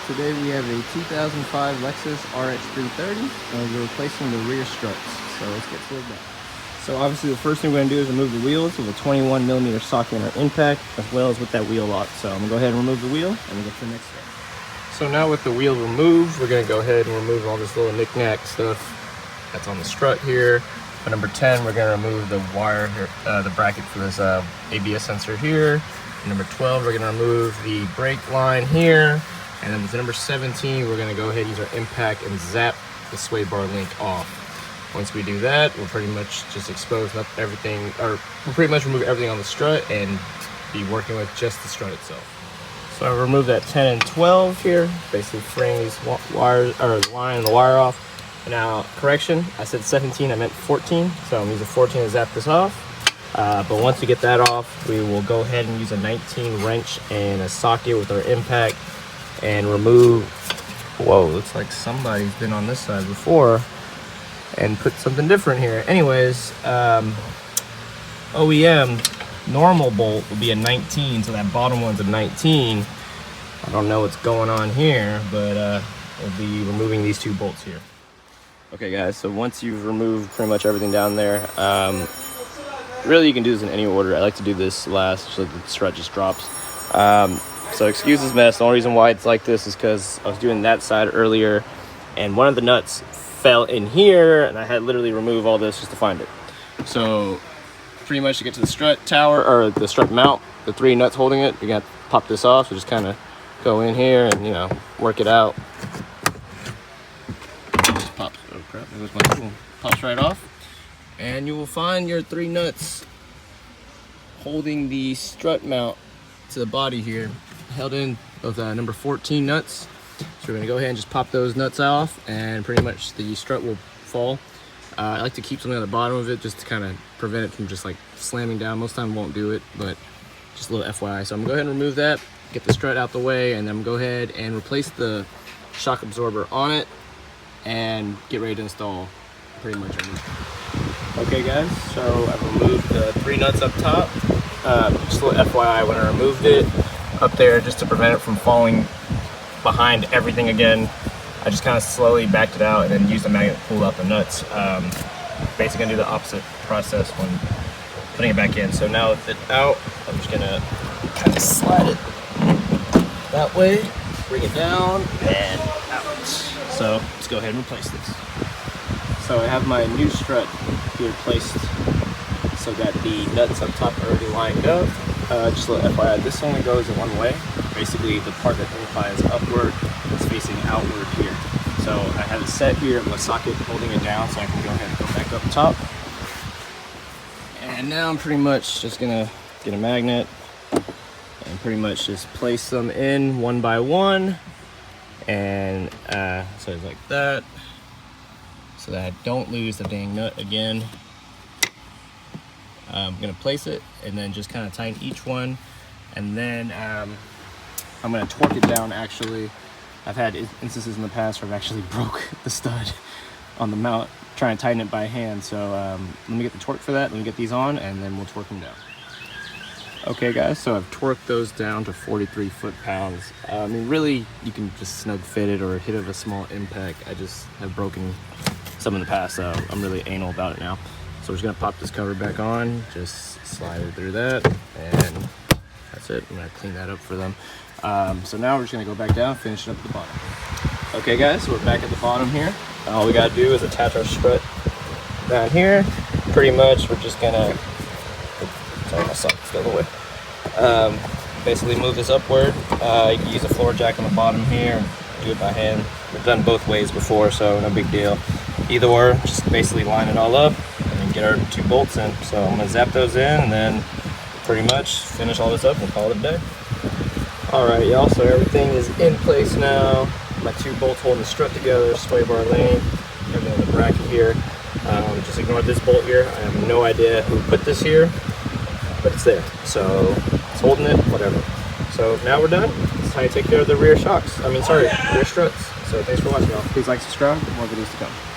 Today we have a 2005 Lexus RX330 and we're replacing the rear struts. So let's get to that. So obviously the first thing we're going to do is remove the wheels with a 21mm socket in our impact, as well as with that wheel lock. So I'm going to go ahead and remove the wheel and we'll get to the next step. So now with the wheel removed, we're going to go ahead and remove all this little knick-knack stuff that's on the strut here. For number 10, we're going to remove the wire here, the bracket for this ABS sensor here. For number 12, we're going to remove the brake line here. And then with number 17, we're going to go ahead and use our impact and zap the sway bar link off. Once we do that, we'll pretty much just expose everything, or we'll pretty much remove everything on the strut and be working with just the strut itself. So I removed that 10 and 12 here, basically freeing these wires, or the line and the wire off. Now, correction, I said 17, I meant 14, so I'm using 14 to zap this off. But once we get that off, we will go ahead and use a 19 wrench and a socket with our impact and remove, whoa, looks like somebody's been on this side before and put something different here. Anyways, OEM normal bolt will be a 19, so that bottom one's a 19. I don't know what's going on here, but we'll be removing these two bolts here. Okay guys, so once you've removed pretty much everything down there, really you can do this in any order. I like to do this last so the strut just drops. So excuse this mess. The only reason why it's like this is because I was doing that side earlier and one of the nuts fell in here and I had literally remove all this just to find it. So pretty much to get to the strut tower, or the strut mount, the three nuts holding it, you got to pop this off. So just kind of go in here and, you know, work it out. Just pops, oh crap, there goes my tool. Pops right off. And you will find your three nuts holding the strut mount to the body here, held in with number 14 nuts. So we're gonna go ahead and just pop those nuts off and pretty much the strut will fall. I like to keep something at the bottom of it just to kind of prevent it from just like slamming down. Most time won't do it, but just a little FYI. So I'm gonna go ahead and remove that, get the strut out the way, and then go ahead and replace the shock absorber on it and get ready to install pretty much everything. Okay guys, so I've removed the three nuts up top. Just a little FYI, when I removed it up there, just to prevent it from falling behind everything again, I just kind of slowly backed it out and then used the magnet to pull out the nuts. Basically gonna do the opposite process when putting it back in. So now with it out, I'm just gonna kind of slide it that way, bring it down and out. So let's go ahead and replace this. So I have my new strut here placed so that the nuts up top are already lined up. Just a little FYI, this only goes in one way. Basically, the part that inclines upward is facing outward here. So I have it set here with a socket holding it down so I can go ahead and go back up top. And now I'm pretty much just gonna get a magnet and pretty much just place them in one by one. And so it's like that, so that I don't lose the dang nut again. I'm gonna place it and then just kind of tighten each one, and then I'm gonna torque it down. Actually, I've had instances in the past where I've actually broke the stud on the mount trying to tighten it by hand. So let me get the torque for that, let me get these on, and then we'll torque them down. Okay guys, so I've torqued those down to 43 foot-pounds. I mean, really, you can just snug fit it or hit it with a small impact. I just have broken some in the past, so I'm really anal about it now. So we're just gonna pop this cover back on, just slide it through that, and that's it. I'm gonna clean that up for them. So now we're just gonna go back down, finish it up at the bottom. Okay guys, so we're back at the bottom here. All we gotta do is attach our strut down here. Pretty much, we're just gonna, sorry, my socket's the other way. Basically move this upward. You can use a floor jack on the bottom here, do it by hand. We've done both ways before, so no big deal. Either or, just basically line it all up and then get our two bolts in. So I'm gonna zap those in and then pretty much finish all this up and call it a day. All right, y'all, so everything is in place now. My two bolts holding the strut together, sway bar lane, everything in the bracket here. Just ignore this bolt here. I have no idea who put this here, but it's there. So it's holding it, whatever. So now we're done. This is how you take care of the rear shocks. Rear struts. So thanks for watching, y'all. Please like, subscribe, more videos to come.